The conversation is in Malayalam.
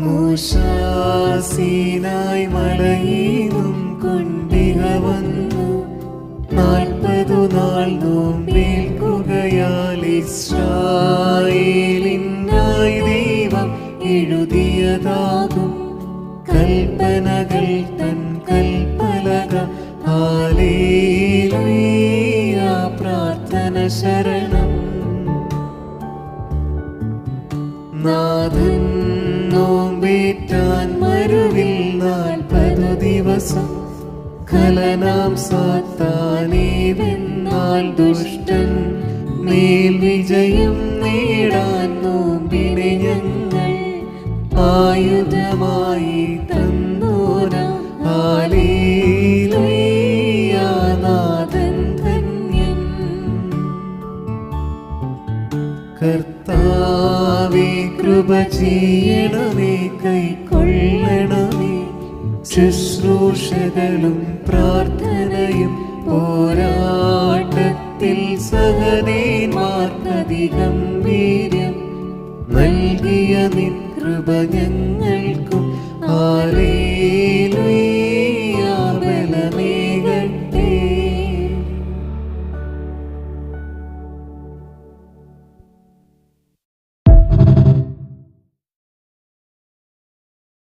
മൂശാസീനായി മലയിലും കൊണ്ടിഹ വന്നു 40 നാൾ നോമ്പേൽക്കുകയാൽ ഇസ്രായേലിനായി ദൈവം എഴുതിയതാകും കൽപ്പനകൾ തൻ കൽപ്പലക. ഹല്ലേലൂയ, പ്രാർത്ഥന ശരണം. നാഥൻ നോമ്പേറ്റാൻ മരുവിൽ 40 ദിവസം കലനാം സാത്താനെ വെന്നാൽ ദുഷ്ടൻ മേൽ വിജയം നേടാൻ നോമ്പിനെ ഞങ്ങൾ ആയുധമായി തന്നോരാ. ഹല്ലേലൂയ, നാഥൻ ധന്യൻ. കർത്താവേ കൃപ ചെയ്യണമേ, കൈക്കൊള്ളണമേ ശുശ്രൂഷകളും പ്രാർത്ഥനയും. പോരാട്ടത്തിൽ സഹനേന്മാർക്കധികം വീര്യം നൽകിയ നിൻ കൃപ ഞങ്ങൾക്കും. ഹല്ലേലൂയ.